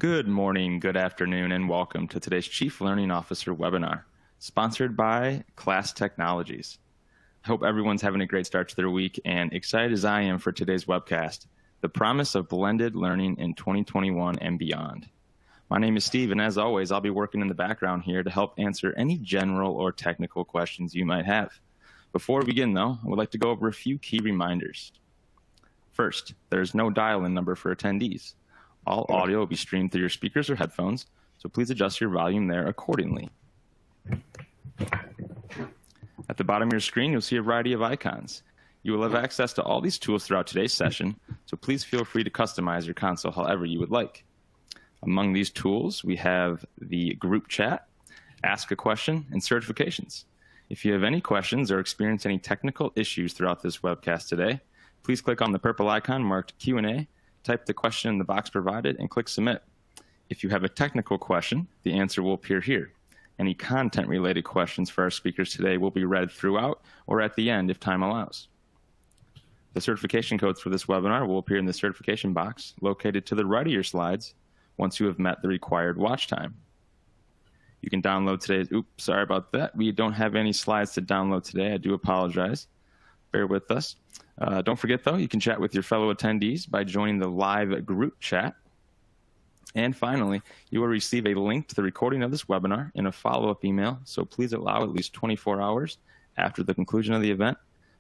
Good morning, good afternoon, and welcome to today's Chief Learning Officer webinar, sponsored by Class Technologies. I hope everyone's having a great start to their week and excited as I am for today's webcast, The Promise of Blended Learning in 2021 and Beyond. My name is Steve, and as always, I'll be working in the background here to help answer any general or technical questions you might have. Before we begin, though, I would like to go over a few key reminders. First, there's no dial-in number for attendees. All audio will be streamed through your speakers or headphones, so please adjust your volume there accordingly. At the bottom of your screen, you'll see a variety of icons. You will have access to all these tools throughout today's session, so please feel free to customize your console however you would like. Among these tools, we have the group chat, ask a question, and certifications. If you have any questions or experience any technical issues throughout this webcast today, please click on the purple icon marked Q&A, type the question in the box provided, and click Submit. If you have a technical question, the answer will appear here. Any content-related questions for our speakers today will be read throughout or at the end if time allows. The certification codes for this webinar will appear in the certification box located to the right of your slides once you have met the required watch time. You can download today's, oops, sorry about that. We don't have any slides to download today. I do apologize. Bear with us. Don't forget, though, you can chat with your fellow attendees by joining the live group chat. And finally, you will receive a link to the recording of this webinar in a follow-up email, so please allow at least 24 hours after the conclusion of the event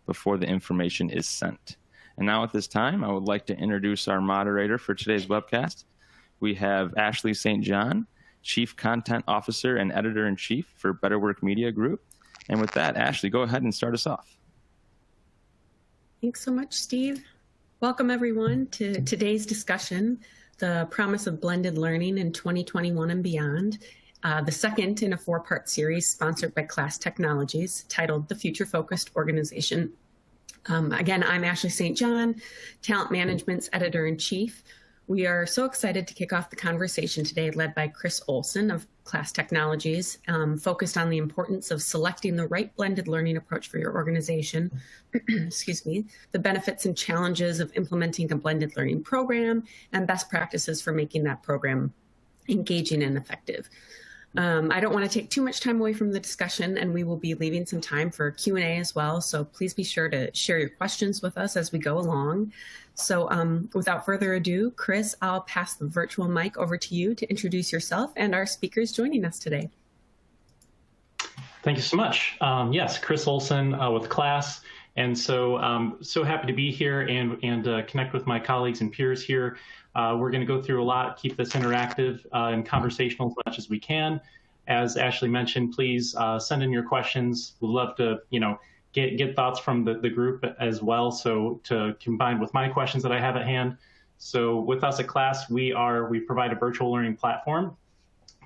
before the information is sent. And now at this time, I would like to introduce our moderator for today's webcast. We have Ashley St. John, Chief Content Officer and Editor-in-Chief for Better Work Media Group. And with that, Ashley, go ahead and start us off. Thanks so much, Steve. Welcome, everyone, to today's discussion, The Promise of Blended Learning in 2021 and Beyond, the second in a four-part series sponsored by Class Technologies titled The Future-Focused Organization. Again, I'm Ashley St. John, Talent Management's Editor-in-Chief. We are so excited to kick off the conversation today, led by Chris Olson of Class Technologies, focused on the importance of selecting the right blended learning approach for your organization, excuse me, the benefits and challenges of implementing a blended learning program, and best practices for making that program engaging and effective. I don't want to take too much time away from the discussion, and we will be leaving some time for Q&A as well, so please be sure to share your questions with us as we go along. So without further ado, Chris, I'll pass the virtual mic over to you to introduce yourself and our speakers joining us today. Thank you so much. Yes, Chris Olson with Class, and so so happy to be here and connect with my colleagues and peers here. We're going to go through a lot, keep this interactive and conversational as much as we can. As Ashley mentioned, please send in your questions. We'd love to, get thoughts from the group as well, so to combine with my questions that I have at hand. So with us at Class, we provide a virtual learning platform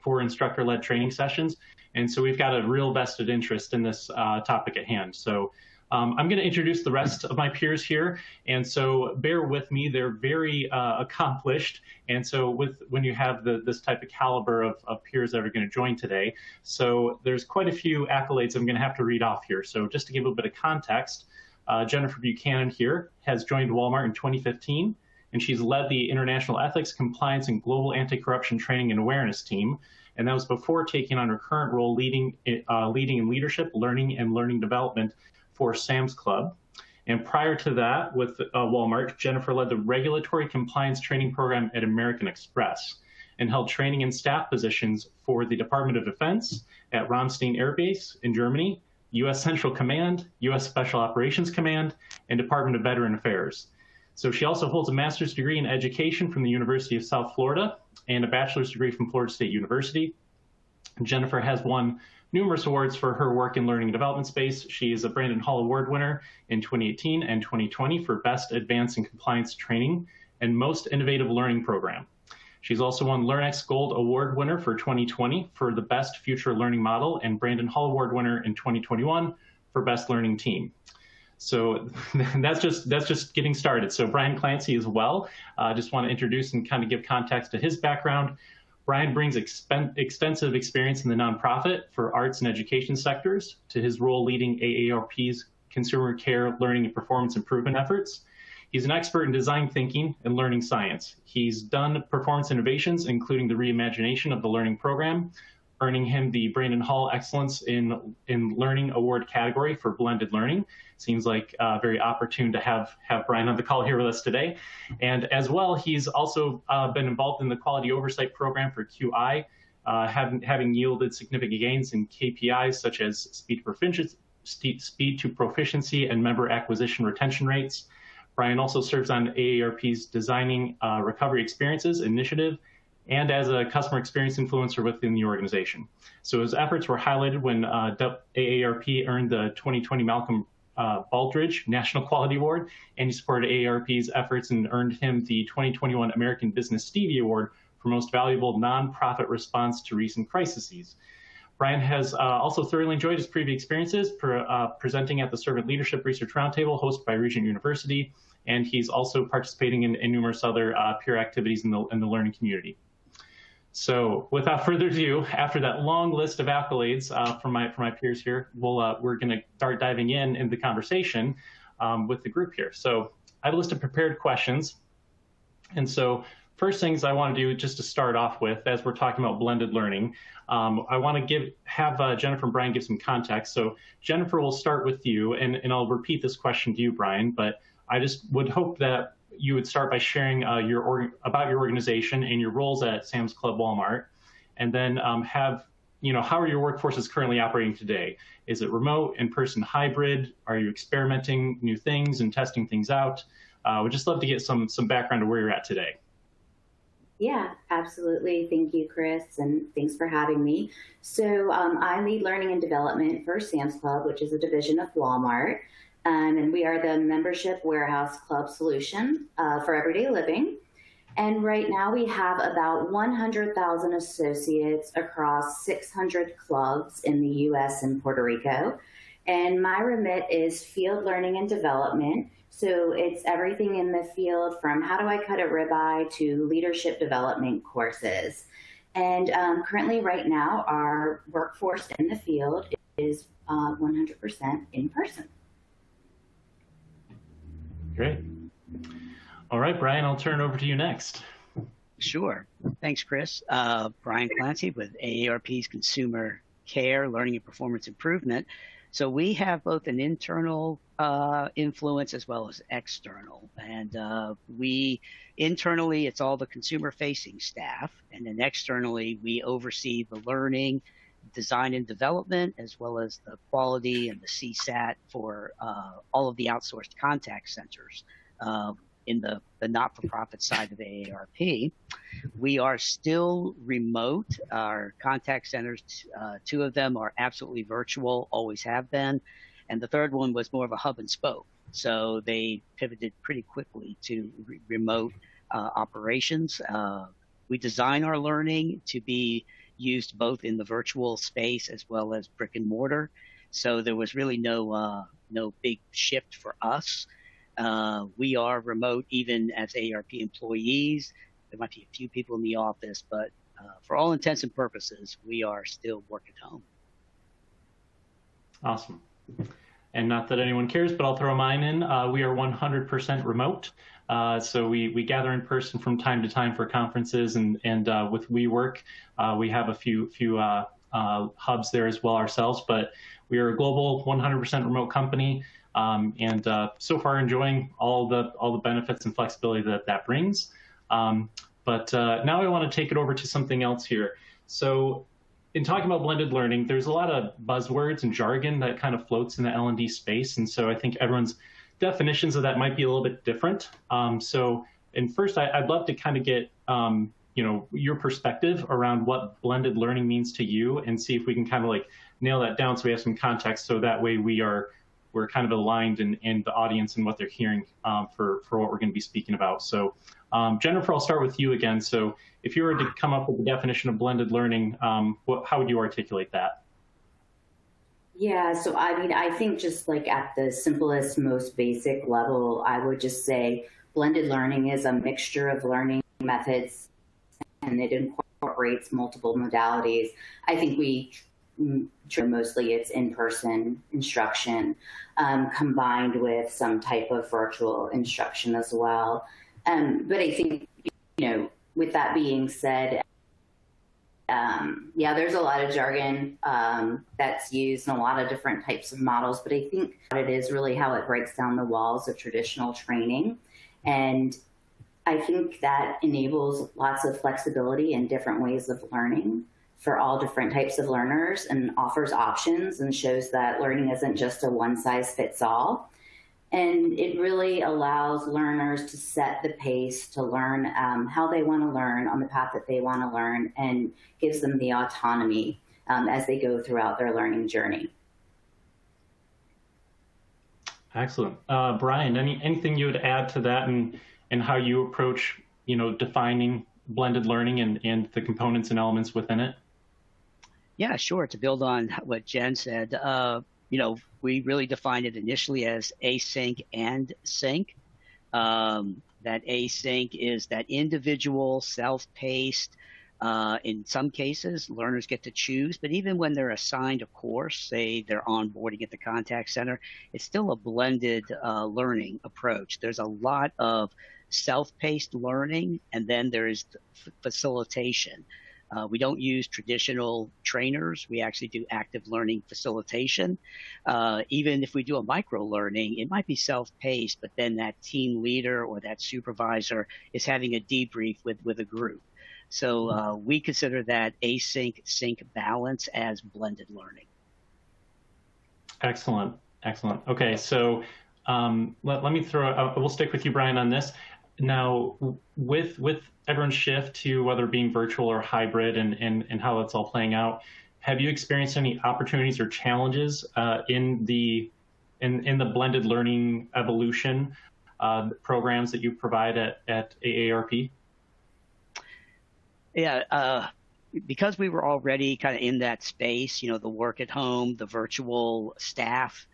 for instructor-led training sessions. And so we've got a real vested interest in this topic at hand. So I'm going to introduce the rest of my peers here, and so bear with me. They're very accomplished, and so when you have this type of caliber of peers that are going to join today, so there's quite a few accolades I'm going to have to read off here. So just to give a bit of context, Jennifer Buchanan here has joined Walmart in 2015, and she's led the International Ethics, Compliance, and Global Anti-Corruption Training and Awareness team, and that was before taking on her current role leading in leadership, learning, and learning development for Sam's Club. And prior to that, with Walmart, Jennifer led the regulatory compliance training program at American Express and held training and staff positions for the Department of Defense at Ramstein Air Base in Germany, U.S. Central Command, U.S. Special Operations Command, and Department of Veteran Affairs. So she also holds a master's degree in education from the University of South Florida and a bachelor's degree from Florida State University. Jennifer has won numerous awards for her work in learning and development space. She is a Brandon Hall Award winner in 2018 and 2020 for Best Advanced in Compliance Training and Most Innovative Learning Program. She's also won LearnX Gold Award winner for 2020 for the Best Future Learning Model and Brandon Hall Award winner in 2021 for Best Learning Team. So that's just getting started. So Brian Clancy as well. I just want to introduce and kind of give context to his background. Brian brings extensive experience in the nonprofit for arts and education sectors to his role leading AARP's consumer care, learning, and performance improvement efforts. He's an expert in design thinking and learning science. He's done performance innovations, including the reimagination of the learning program, earning him the Brandon Hall Excellence in Learning Award category for blended learning. Seems like very opportune to have Brian on the call here with us today. And as well, he's also been involved in the quality oversight program for QI, having yielded significant gains in KPIs such as speed to proficiency and member acquisition retention rates. Brian also serves on AARP's Designing Recovery Experiences initiative and as a customer experience influencer within the organization. So his efforts were highlighted when AARP earned the 2020 Malcolm Baldrige National Quality Award, and he supported AARP's efforts and earned him the 2021 American Business Stevie Award for Most Valuable Nonprofit Response to Recent Crises. Brian has also thoroughly enjoyed his previous experiences presenting at the Servant Leadership Research Roundtable hosted by Regent University, and he's also participating in numerous other peer activities in the learning community. So without further ado, after that long list of accolades from my peers here, we're going to start diving in the conversation with the group here. So I have a list of prepared questions. And so first things I want to do just to start off with, as we're talking about blended learning, I want to have Jennifer and Brian give some context. So Jennifer, we'll start with you, and I'll repeat this question to you, Brian, but I just would hope that you would start by sharing about your organization and your roles at Sam's Club Walmart, and then how are your workforces currently operating today? Is it remote, in-person, hybrid? Are you experimenting new things and testing things out? We'd just love to get some background of where you're at today. Yeah, absolutely. Thank you, Chris, and thanks for having me. So I lead learning and development for Sam's Club, which is a division of Walmart. And we are the membership warehouse club solution for everyday living. And right now we have about 100,000 associates across 600 clubs in the US and Puerto Rico. And my remit is field learning and development. So it's everything in the field from how do I cut a ribeye to leadership development courses. And currently right now, our workforce in the field is 100% in person. Great. All right, Brian, I'll turn it over to you next. Sure. Thanks, Chris. Brian Clancy with AARP's Consumer Care, Learning and Performance Improvement. So we have both an internal influence as well as external. And internally, it's all the consumer-facing staff. And then externally, we oversee the learning, design and development, as well as the quality and the CSAT for all of the outsourced contact centers in the not-for-profit side of AARP. We are still remote. Our contact centers, two of them are absolutely virtual, always have been. And the third one was more of a hub and spoke. So they pivoted pretty quickly to remote operations. We design our learning to be used both in the virtual space as well as brick and mortar. So there was really no big shift for us. We are remote even as AARP employees. There might be a few people in the office, but for all intents and purposes, we are still working at home. Awesome. And not that anyone cares, but I'll throw mine in. We are 100% remote. So we gather in person from time to time for conferences, and with WeWork, we have a few hubs there as well ourselves, but we are a global 100% remote company, and so far enjoying all the benefits and flexibility that brings. But now I want to take it over to something else here. So in talking about blended learning, there's a lot of buzzwords and jargon that kind of floats in the L&D space, and so I think everyone's definitions of that might be a little bit different. And first, I'd love to kind of get your perspective around what blended learning means to you, and see if we can kind of like nail that down so we have some context, so that way we're kind of aligned in the audience and what they're hearing for what we're going to be speaking about. So Jennifer, I'll start with you again. So if you were to come up with the definition of blended learning, how would you articulate that? Yeah, so I mean, I think just like at the simplest, most basic level, I would just say blended learning is a mixture of learning methods, and it incorporates multiple modalities. I think we mostly it's in-person instruction, combined with some type of virtual instruction as well. But I think, with that being said, yeah, there's a lot of jargon that's used in a lot of different types of models, but I think it is really how it breaks down the walls of traditional training. And I think that enables lots of flexibility and different ways of learning for all different types of learners, and offers options and shows that learning isn't just a one-size-fits-all. And it really allows learners to set the pace to learn how they want to learn on the path that they want to learn, and gives them the autonomy as they go throughout their learning journey. Excellent. Brian, anything you would add to that, and how you approach, defining blended learning and the components and elements within it? Yeah, sure. To build on what Jen said, we really defined it initially as async and sync. That async is that individual, self-paced. In some cases, learners get to choose, but even when they're assigned a course, say they're onboarding at the contact center, it's still a blended learning approach. There's a lot of self-paced learning, and then there's facilitation. We don't use traditional trainers. We actually do active learning facilitation. Even if we do a micro learning, it might be self-paced, but then that team leader or that supervisor is having a debrief with a group. So we consider that async-sync balance as blended learning. Excellent. Excellent. Okay, so let me we'll stick with you, Brian, on this. Now, with everyone's shift to whether being virtual or hybrid and how that's all playing out, have you experienced any opportunities or challenges in the blended learning evolution programs that you provide at AARP? Yeah, because we were already kind of in that space, the work at home, the virtual staff,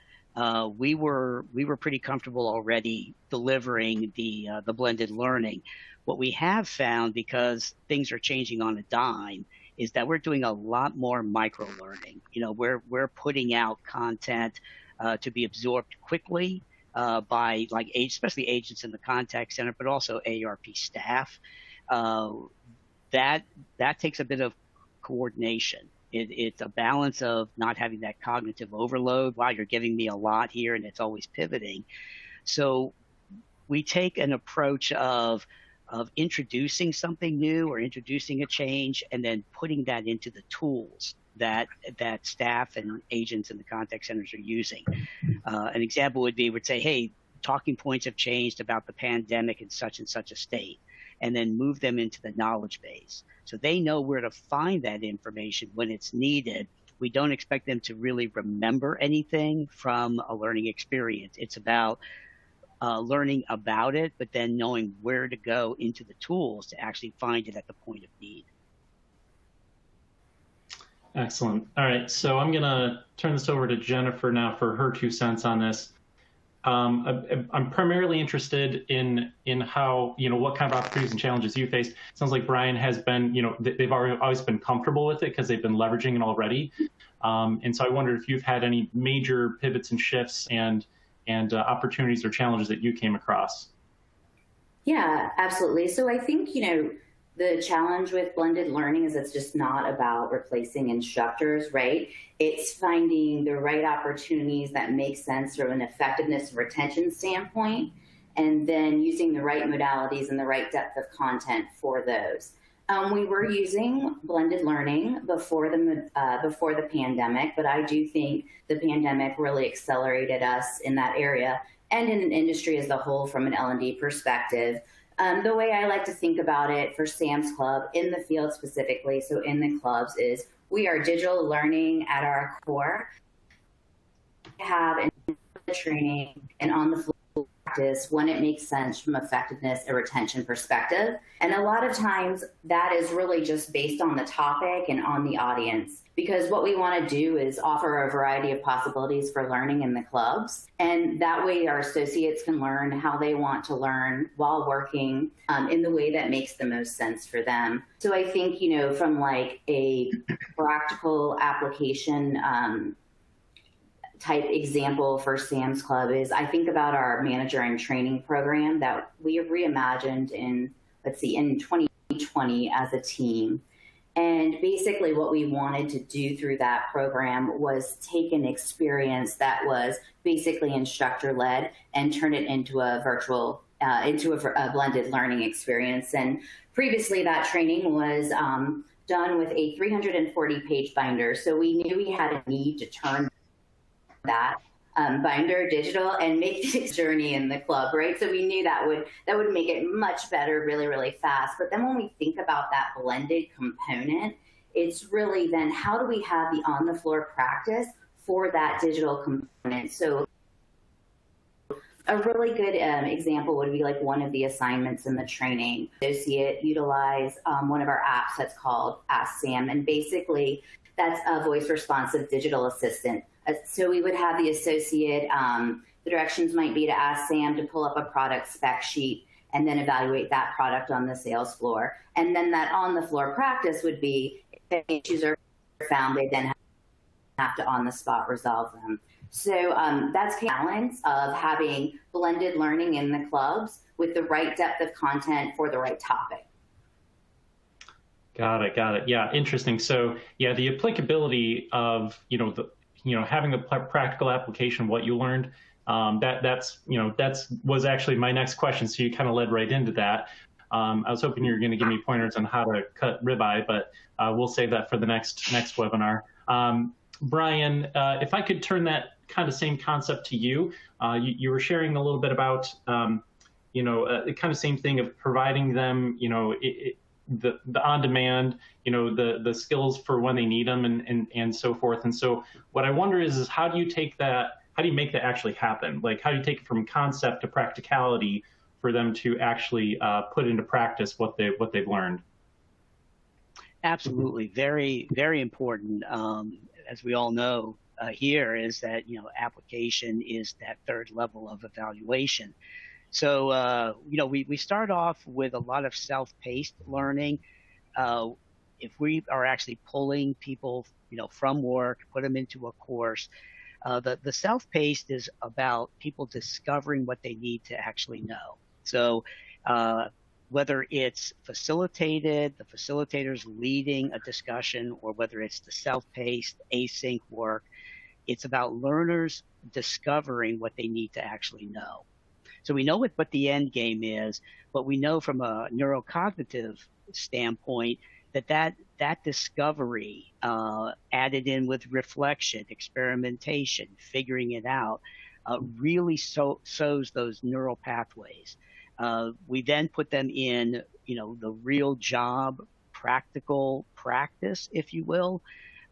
we were pretty comfortable already delivering the blended learning. What we have found, because things are changing on a dime, is that we're doing a lot more micro learning. We're putting out content to be absorbed quickly by especially agents in the contact center, but also AARP staff. That takes a bit of coordination. It's a balance of not having that cognitive overload. Wow, you're giving me a lot here, and it's always pivoting. So we take an approach of introducing something new or introducing a change, and then putting that into the tools that staff and agents in the contact centers are using. An example would be, we'd say, hey, talking points have changed about the pandemic in such and such a state, and then move them into the knowledge base. So they know where to find that information when it's needed. We don't expect them to really remember anything from a learning experience. It's about learning about it, but then knowing where to go into the tools to actually find it at the point of need. Excellent. All right, so I'm going to turn this over to Jennifer now for her 2 cents on this. I'm primarily interested in how, what kind of opportunities and challenges you faced. It sounds like Brian has been, they've always been comfortable with it because they've been leveraging it already. And so I wondered if you've had any major pivots and shifts and opportunities or challenges that you came across. Yeah, absolutely. So I think, the challenge with blended learning is it's just not about replacing instructors, right? It's finding the right opportunities that make sense from an effectiveness and retention standpoint, and then using the right modalities and the right depth of content for those. We were using blended learning before the pandemic, but I do think the pandemic really accelerated us in that area and in an industry as a whole from an L&D perspective. The way I like to think about it for Sam's Club in the field specifically, so in the clubs, is we are digital learning at our core. We have training and on the floor practice when it makes sense from effectiveness and retention perspective. And a lot of times that is really just based on the topic and on the audience, because what we want to do is offer a variety of possibilities for learning in the clubs. And that way our associates can learn how they want to learn while working in the way that makes the most sense for them. So I think, you know, from like a practical application type example for Sam's Club is I think about our manager and training program that we reimagined in 2020 as a team. And basically what we wanted to do through that program was take an experience that was basically instructor-led and turn it into a virtual, into a blended learning experience. And previously that training was done with a 340-page binder. So we knew we had a need to turn that binder digital and make this journey in the club, right? So we knew that would make it much better really, really fast. But then when we think about that blended component, it's really then how do we have the on-the-floor practice for that digital component? So a really good example would be like one of the assignments in the training. Associate utilize one of our apps that's called Ask Sam, and basically that's a voice responsive digital assistant. So we would have the associate, the directions might be to ask Sam to pull up a product spec sheet and then evaluate that product on the sales floor. And then that on the floor practice would be if issues are found, they then have to on the spot resolve them. So that's the balance of having blended learning in the clubs with the right depth of content for the right topic. Got it. Yeah, interesting. So yeah, the applicability of, having the practical application of what you learned, that's was actually my next question. So you kind of led right into that. I was hoping you were going to give me pointers on how to cut ribeye, but we'll save that for the next webinar. Brian, if I could turn that kind of same concept to you, you were sharing a little bit about, the kind of same thing of providing them, the on-demand, the skills for when they need them and so forth. And so what I wonder is how do you take that, how do you make that actually happen? Like, how do you take it from concept to practicality for them to actually put into practice what they've learned? Absolutely. Very, very important. As we all know here is that, application is that third level of evaluation. So, we start off with a lot of self-paced learning. If we are actually pulling people, from work, put them into a course, the self-paced is about people discovering what they need to actually know. So, whether it's facilitated, the facilitator's leading a discussion, or whether it's the self-paced async work, it's about learners discovering what they need to actually know. So we know what the end game is, but we know from a neurocognitive standpoint that discovery added in with reflection, experimentation, figuring it out, really sows those neural pathways. We then put them in, the real job, practical practice, if you will,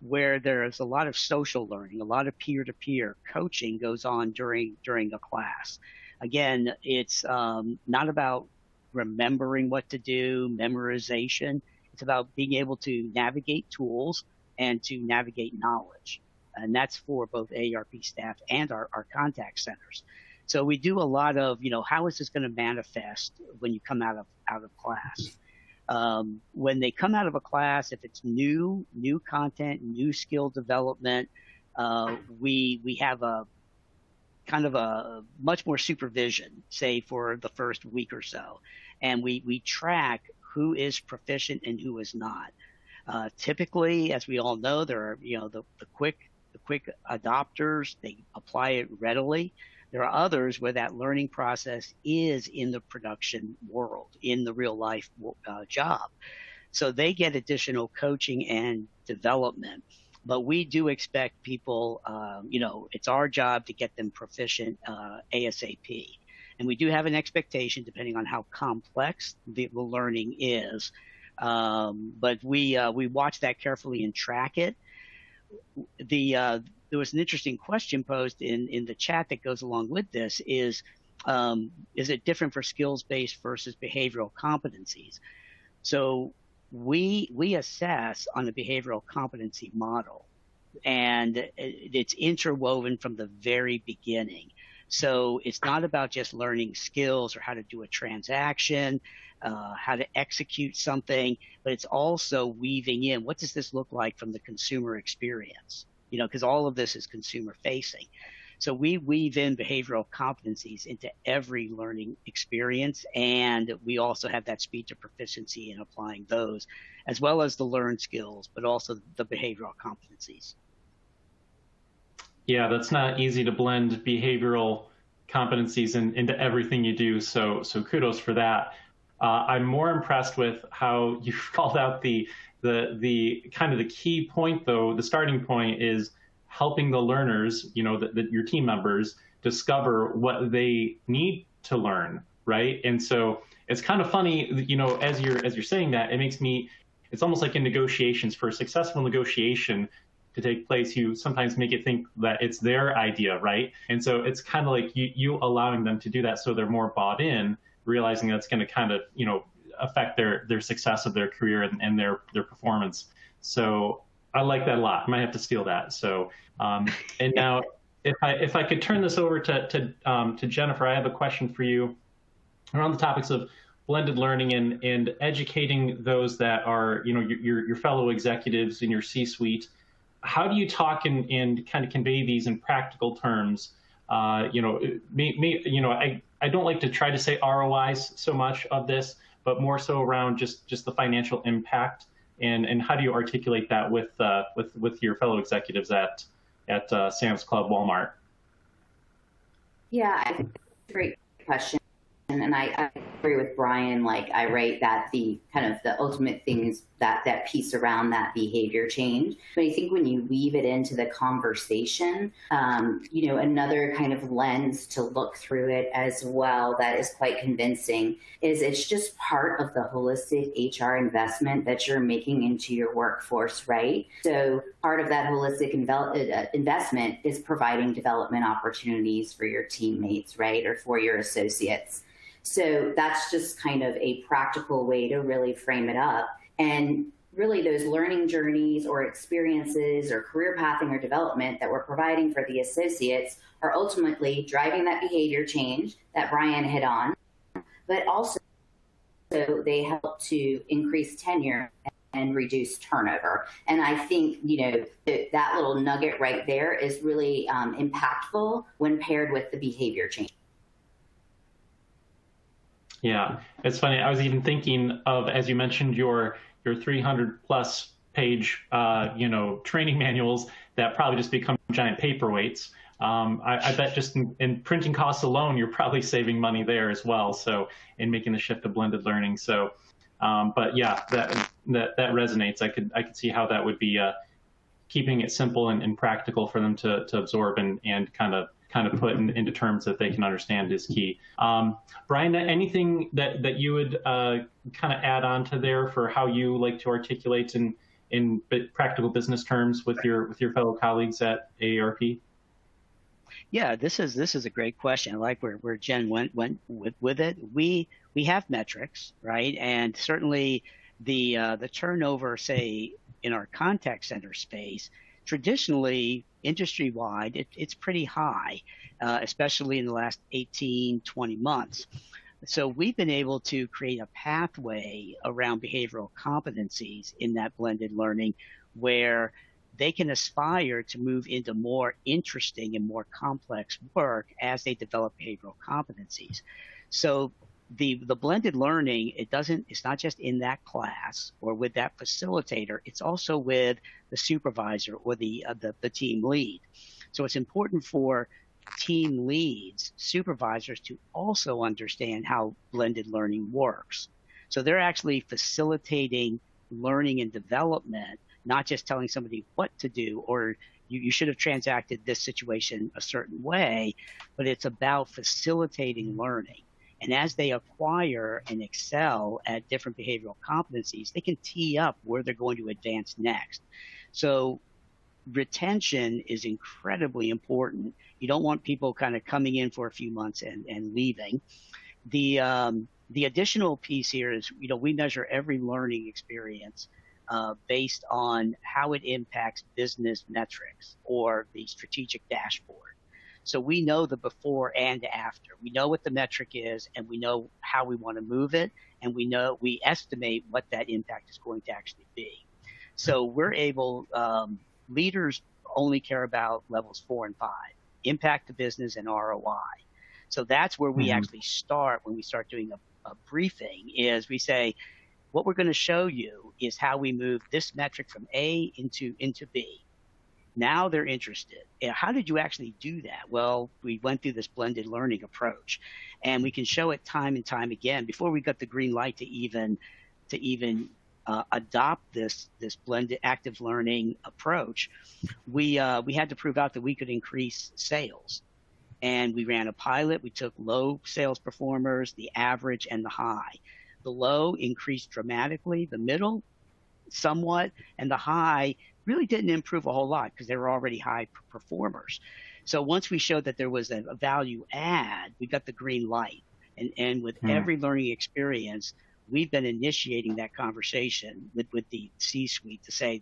where there's a lot of social learning, a lot of peer-to-peer coaching goes on during a class. Again, it's not about remembering what to do, memorization. It's about being able to navigate tools and to navigate knowledge. And that's for both AARP staff and our contact centers. So we do a lot of, how is this going to manifest when you come out of class? When they come out of a class, if it's new content, new skill development, we have a kind of a much more supervision, say for the first week or so. And we track who is proficient and who is not. Typically, as we all know, there are, the quick adopters, they apply it readily. There are others where that learning process is in the production world, in the real life job. So they get additional coaching and development. But we do expect people, it's our job to get them proficient ASAP. And we do have an expectation depending on how complex the learning is. But we watch that carefully and track it. There was an interesting question posed in the chat that goes along with this is, is it different for skills-based versus behavioral competencies? So we assess on the behavioral competency model, and it's interwoven from the very beginning. So it's not about just learning skills or how to do a transaction, how to execute something, but it's also weaving in what does this look like from the consumer experience, because all of this is consumer facing. So we weave in behavioral competencies into every learning experience, and we also have that speed to proficiency in applying those, as well as the learned skills, but also the behavioral competencies. Yeah, that's not easy to blend behavioral competencies into everything you do. So kudos for that. I'm more impressed with how you've called out the kind of the key point, though. The starting point is helping the learners, your team members, discover what they need to learn, right? And so it's kind of funny, as you're saying that, it's almost like in negotiations. For a successful negotiation to take place, you sometimes make it think that it's their idea, right? And so it's kind of like you allowing them to do that, so they're more bought in, realizing that's going to kind of affect their success of their career and their performance. So I like that a lot. I might have to steal that. So and now if I could turn this over to Jennifer, I have a question for you around the topics of blended learning and educating those that are your fellow executives in your C-suite. How do you talk and kind of convey these in practical terms? I don't like to try to say ROIs so much of this, but more so around just the financial impact, and how do you articulate that with your fellow executives at Sam's Club, Walmart? Yeah, I think that's a great question. And I agree with Brian, like I rate that the kind of the ultimate thing is that piece around that behavior change. But I think when you weave it into the conversation, another kind of lens to look through it as well that is quite convincing is it's just part of the holistic HR investment that you're making into your workforce, right? So part of that holistic investment is providing development opportunities for your teammates, right? Or for your associates. So that's just kind of a practical way to really frame it up. And really those learning journeys or experiences or career pathing or development that we're providing for the associates are ultimately driving that behavior change that Brian hit on, but also they help to increase tenure and reduce turnover. And I think, that little nugget right there is really impactful when paired with the behavior change. Yeah, it's funny. I was even thinking of, as you mentioned, your 300+ page, training manuals that probably just become giant paperweights. I bet just in printing costs alone, you're probably saving money there as well. So in making the shift to blended learning. So, but yeah, that resonates. I could see how that would be keeping it simple and practical for them to absorb and kind of put into terms that they can understand is key. Brian, anything that you would kind of add on to there for how you like to articulate in practical business terms with your fellow colleagues at AARP? Yeah, this is a great question. I like where Jen went with it. We have metrics, right? And certainly the turnover, say, in our contact center space, traditionally, industry-wide, it's pretty high, especially in the last 18, 20 months. So we've been able to create a pathway around behavioral competencies in that blended learning where they can aspire to move into more interesting and more complex work as they develop behavioral competencies. So the blended learning, it's not just in that class or with that facilitator, it's also with the supervisor or the team lead. So it's important for team leads, supervisors, to also understand how blended learning works. So they're actually facilitating learning and development, not just telling somebody what to do or you should have transacted this situation a certain way, but it's about facilitating learning. And as they acquire and excel at different behavioral competencies, they can tee up where they're going to advance next. So retention is incredibly important. You don't want people kind of coming in for a few months and leaving. The additional piece here is, we measure every learning experience based on how it impacts business metrics or the strategic dashboard. So we know the before and after. We know what the metric is, and we know how we want to move it, and we estimate what that impact is going to actually be. So we're able, leaders only care about levels 4 and 5, impact to business and ROI. So that's where we actually start when we start doing a briefing, is we say, what we're going to show you is how we move this metric from A into B. Now they're interested. How did you actually do that? Well, we went through this blended learning approach, and we can show it time and time again. Before we got the green light to even adopt this blended active learning approach, we had to prove out that we could increase sales. And we ran a pilot. We took low sales performers, the average, and the high. The low increased dramatically, the middle somewhat, and the high really didn't improve a whole lot because they were already high performers. So once we showed that there was a value add, we got the green light. And with every learning experience, we've been initiating that conversation with the C-suite to say,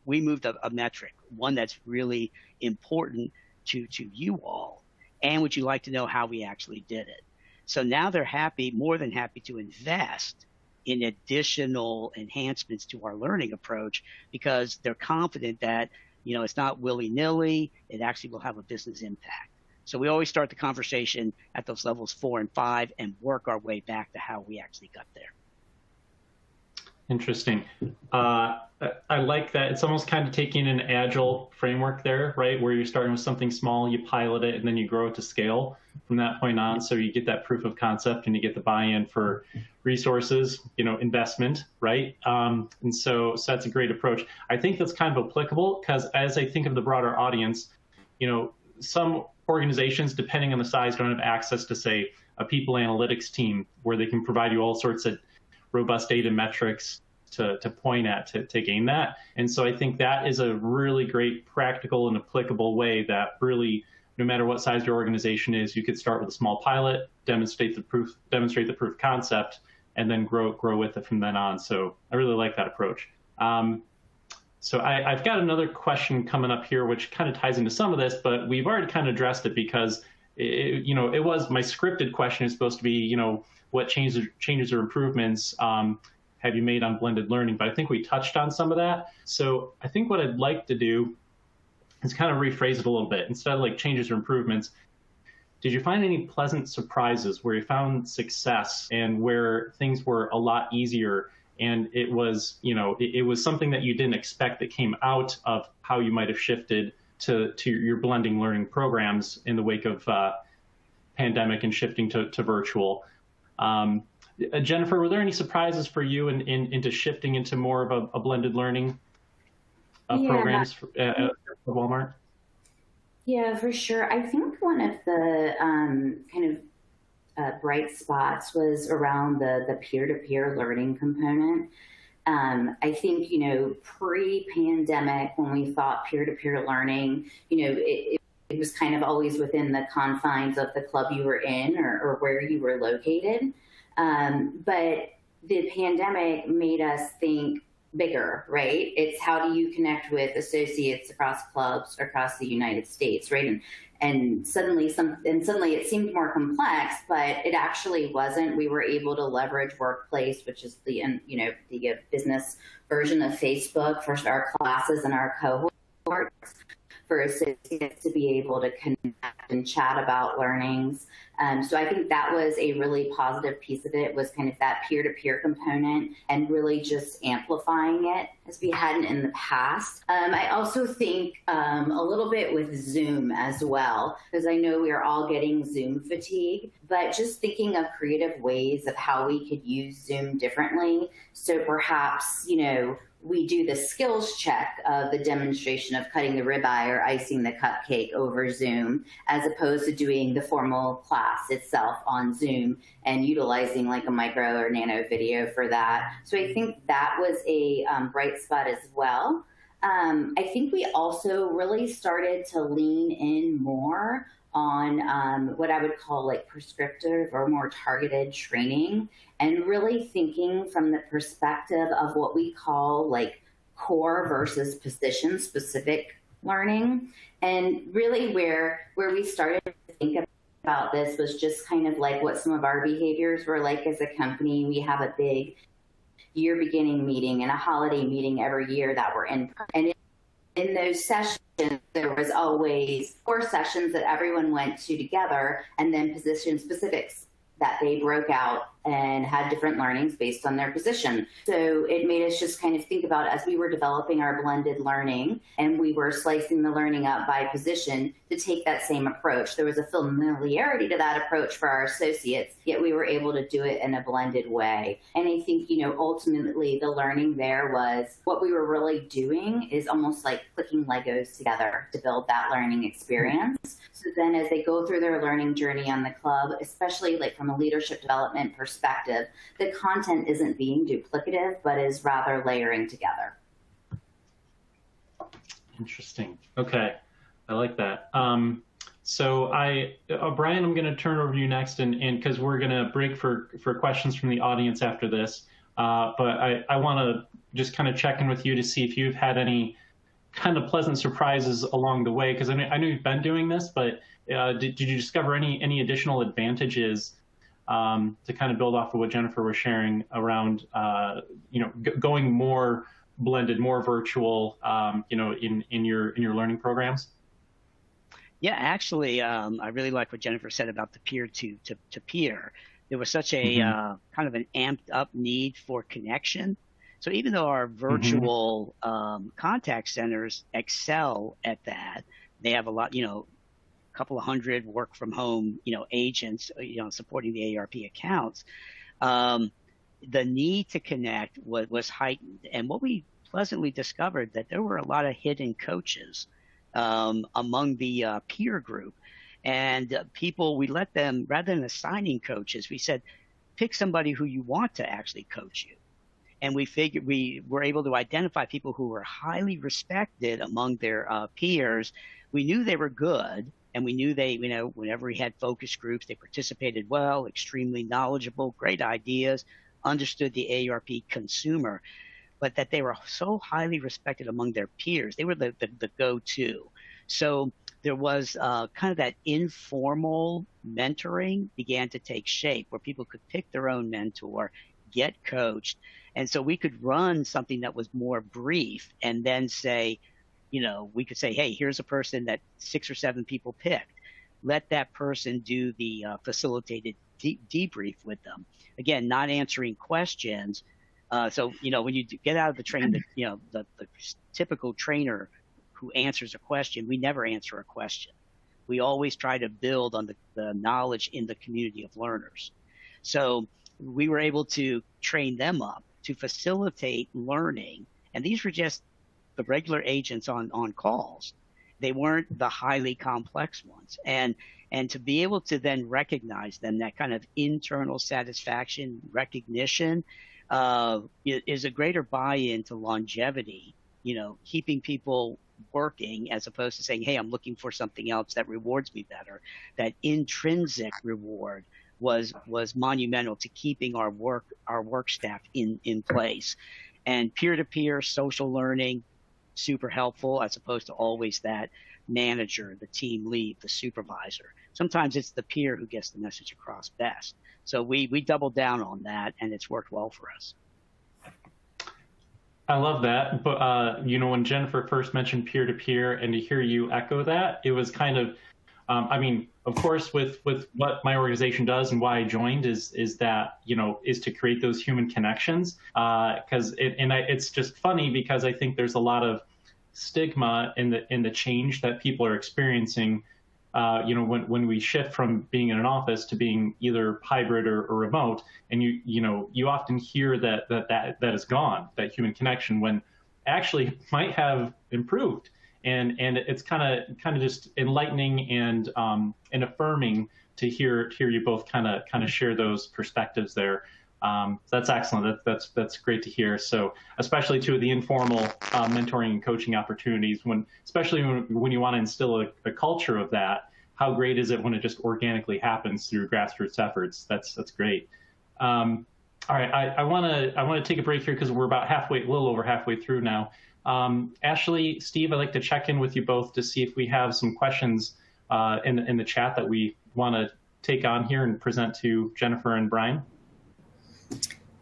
we moved a metric, one that's really important to you all, and would you like to know how we actually did it? So now they're happy, more than happy, to invest in additional enhancements to our learning approach, because they're confident that, it's not willy-nilly, it actually will have a business impact. So we always start the conversation at those levels 4 and 5 and work our way back to how we actually got there. Interesting. I like that. It's almost kind of taking an agile framework there, right? Where you're starting with something small, you pilot it, and then you grow it to scale from that point on. So you get that proof of concept and you get the buy-in for resources, investment, right? And so that's a great approach. I think that's kind of applicable because as I think of the broader audience, some organizations, depending on the size, don't have access to, say, a people analytics team where they can provide you all sorts of robust data metrics to point at to gain that. And so I think that is a really great practical and applicable way that really, no matter what size your organization is, you could start with a small pilot, demonstrate the proof of concept, and then grow with it from then on. So I really like that approach. So I've got another question coming up here, which kind of ties into some of this, but we've already kind of addressed it because it was my scripted question is supposed to be, what changes or improvements have you made on blended learning? But I think we touched on some of that. So I think what I'd like to do is kind of rephrase it a little bit. Instead of like changes or improvements, did you find any pleasant surprises where you found success and where things were a lot easier and it was, it was something that you didn't expect that came out of how you might have shifted to your blending learning programs in the wake of pandemic and shifting to virtual? Jennifer, were there any surprises for you into shifting into more of a blended learning programs at Walmart? Yeah, for sure. I think one of the bright spots was around the peer-to-peer learning component. I think, pre-pandemic, when we thought peer-to-peer learning, it was kind of always within the confines of the club you were in or where you were located. But the pandemic made us think bigger, right? It's how do you connect with associates across clubs across the United States, right? And suddenly it seemed more complex, but it actually wasn't. We were able to leverage Workplace, which is the business version of Facebook, for our classes and our cohorts, for associates to be able to connect and chat about learnings. So I think that was a really positive piece of it, was kind of that peer-to-peer component and really just amplifying it as we hadn't in the past. I also think a little bit with Zoom as well, because I know we are all getting Zoom fatigue, but just thinking of creative ways of how we could use Zoom differently. So perhaps, we do the skills check of the demonstration of cutting the ribeye or icing the cupcake over Zoom, as opposed to doing the formal class itself on Zoom and utilizing like a micro or nano video for that. So I think that was a bright spot as well. I think we also really started to lean in more on what I would call like prescriptive or more targeted training, and really thinking from the perspective of what we call like core versus position specific learning. And really where we started to think about this was just kind of like what some of our behaviors were like as a company. We have a big year beginning meeting and a holiday meeting every year that we're in. And in those sessions, there was always 4 sessions that everyone went to together, and then position specifics that they broke out and had different learnings based on their position. So it made us just kind of think about, as we were developing our blended learning and we were slicing the learning up by position, to take that same approach. There was a familiarity to that approach for our associates, yet we were able to do it in a blended way. And I think, ultimately the learning there was, what we were really doing is almost like clicking Legos together to build that learning experience. So then as they go through their learning journey on the club, especially like from a leadership development perspective, the content isn't being duplicative, but is rather layering together. Interesting. Okay. I like that. So Brian, I'm going to turn over to you next, and because we're going to break for questions from the audience after this. But I want to just kind of check in with you to see if you've had any kind of pleasant surprises along the way, because I know you've been doing this, but did you discover any additional advantages to kind of build off of what Jennifer was sharing around going more blended, more virtual, in your learning programs? Yeah, actually, I really like what Jennifer said about the peer to peer. There was such a kind of an amped up need for connection. So even though our virtual contact centers excel at that, they have a lot, a couple of hundred work from home, agents, supporting the AARP accounts. The need to connect was heightened. And what we pleasantly discovered, that there were a lot of hidden coaches among the peer group. And people, we let them, rather than assigning coaches, we said, pick somebody who you want to actually coach you. And we were able to identify people who were highly respected among their peers. We knew they were good, and we knew they, whenever we had focus groups, they participated well, extremely knowledgeable, great ideas, understood the AARP consumer, but that they were so highly respected among their peers. They were the go-to. So there was kind of that informal mentoring began to take shape, where people could pick their own mentor, get coached. And so we could run something that was more brief, and then say, we could say, hey, here's a person that 6 or 7 people picked. Let that person do the facilitated debrief with them. Again, not answering questions. So, when you get out of the train, the typical trainer who answers a question, we never answer a question. We always try to build on the knowledge in the community of learners. So we were able to train them up to facilitate learning. And these were just the regular agents on calls. They weren't the highly complex ones. And to be able to then recognize them, that kind of internal satisfaction, recognition, is a greater buy-in to longevity, keeping people working, as opposed to saying, hey, I'm looking for something else that rewards me better. That intrinsic reward was monumental to keeping our work staff in place. And peer-to-peer social learning, super helpful, as opposed to always that manager, the team lead, the supervisor. Sometimes it's the peer who gets the message across best. So we doubled down on that, and it's worked well for us. I love that. But, when Jennifer first mentioned peer-to-peer, and to hear you echo that, it was kind of, of course, with what my organization does and why I joined is that, is to create those human connections. It's just funny, because I think there's a lot of stigma in the change that people are experiencing, when we shift from being in an office to being either hybrid or remote, and you often hear that is gone, that human connection, when actually it might have improved. And it's kind of just enlightening and affirming to hear you both kind of share those perspectives there. That's excellent. That's great to hear. So especially to the informal mentoring and coaching opportunities, especially when you want to instill a culture of that, how great is it when it just organically happens through grassroots efforts? That's great. All right, I want to take a break here because we're about a little over halfway through now. Ashley, Steve, I'd like to check in with you both to see if we have some questions in the chat that we want to take on here and present to Jennifer and Brian.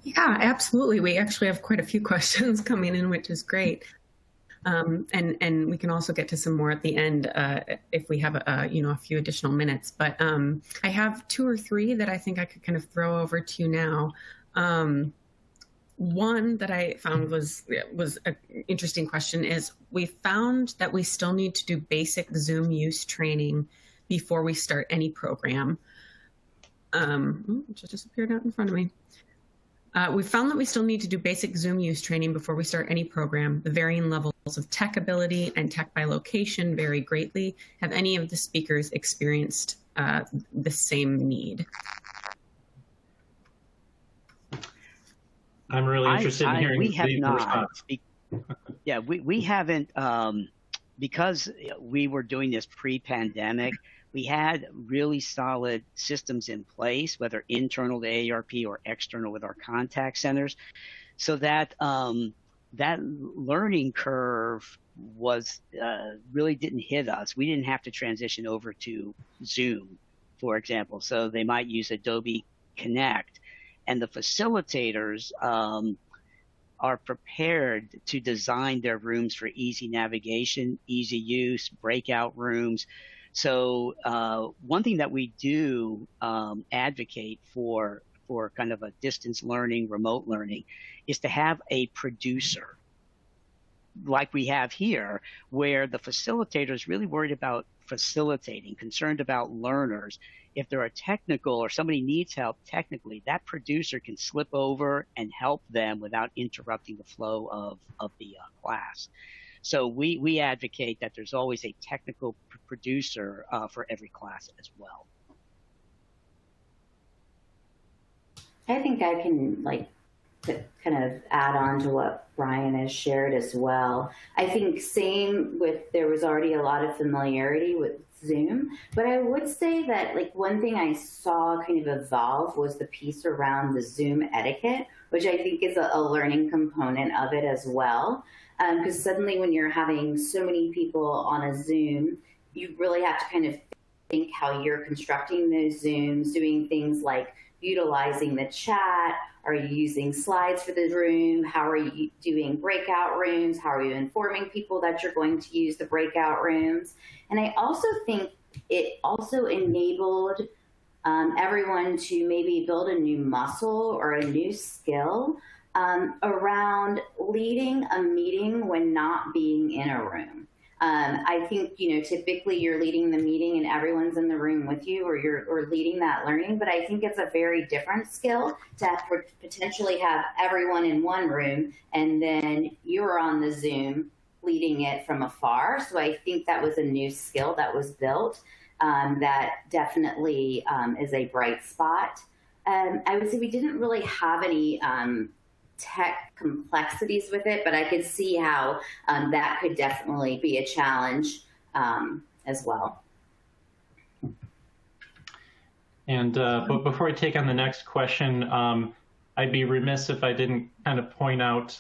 Yeah, absolutely. We actually have quite a few questions coming in, which is great. And we can also get to some more at the end if we have a few additional minutes. But I have 2 or 3 that I think I could kind of throw over to you now. One that I found was an interesting question is, we found that we still need to do basic Zoom use training before we start any program. It just disappeared out in front of me. We found that we still need to do basic Zoom use training before we start any program. The varying levels of tech ability and tech by location vary greatly. Have any of the speakers experienced the same need? I'm really interested in hearing the response. Yeah, we haven't, because we were doing this pre-pandemic, we had really solid systems in place, whether internal to AARP or external with our contact centers, so that that learning curve was really didn't hit us. We didn't have to transition over to Zoom, for example. So they might use Adobe Connect, and the facilitators are prepared to design their rooms for easy navigation, easy use, breakout rooms. So one thing that we do advocate for kind of a distance learning, remote learning, is to have a producer like we have here, where the facilitator is really worried about facilitating, concerned about learners. If they're a technical or somebody needs help technically, that producer can slip over and help them without interrupting the flow of the class. So we advocate that there's always a technical producer for every class as well. I think I can kind of add on to what Brian has shared as well. I think same with, there was already a lot of familiarity with Zoom, but I would say that one thing I saw kind of evolve was the piece around the Zoom etiquette, which I think is a learning component of it as well. Because suddenly when you're having so many people on a Zoom, you really have to kind of think how you're constructing those Zooms, doing things like utilizing the chat. Are you using slides for the room? How are you doing breakout rooms? How are you informing people that you're going to use the breakout rooms? And I also think it also enabled everyone to maybe build a new muscle or a new skill around leading a meeting when not being in a room. I think, typically you're leading the meeting and everyone's in the room with you, or you're leading that learning, but I think it's a very different skill to potentially have everyone in one room and then you're on the Zoom leading it from afar. So I think that was a new skill that was built that definitely is a bright spot. I would say we didn't really have any tech complexities with it, but I could see how that could definitely be a challenge as well. And but before I take on the next question, I'd be remiss if I didn't kind of point out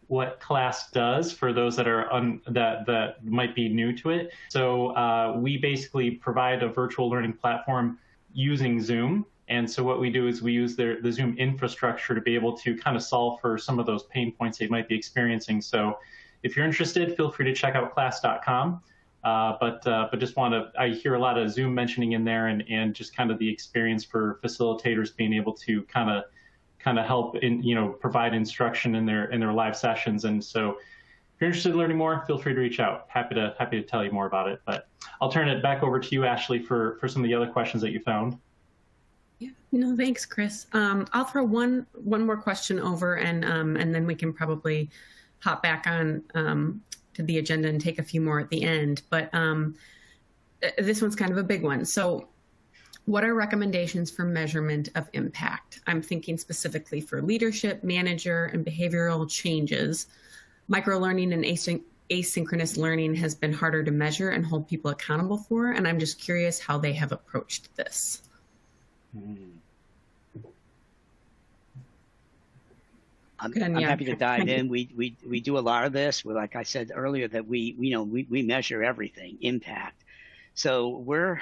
what class does for those that are that might be new to it. So we basically provide a virtual learning platform using Zoom. And so what we do is we use the Zoom infrastructure to be able to kind of solve for some of those pain points they might be experiencing. So if you're interested, feel free to check out class.com. But just I hear a lot of Zoom mentioning in there, and just kind of the experience for facilitators being able to kind of help provide instruction in their live sessions. And so if you're interested in learning more, feel free to reach out. Happy to tell you more about it. But I'll turn it back over to you, Ashley, for some of the other questions that you found. Yeah, no, thanks, Chris. I'll throw one more question over, and then we can probably hop back on to the agenda and take a few more at the end. But this one's kind of a big one. So What are recommendations for measurement of impact? I'm thinking specifically for leadership, manager, and behavioral changes. Microlearning and asynchronous learning has been harder to measure and hold people accountable for, and I'm just curious how they have approached this. I'm happy to dive in. We do a lot of this. Like I said earlier, that we measure everything, impact. So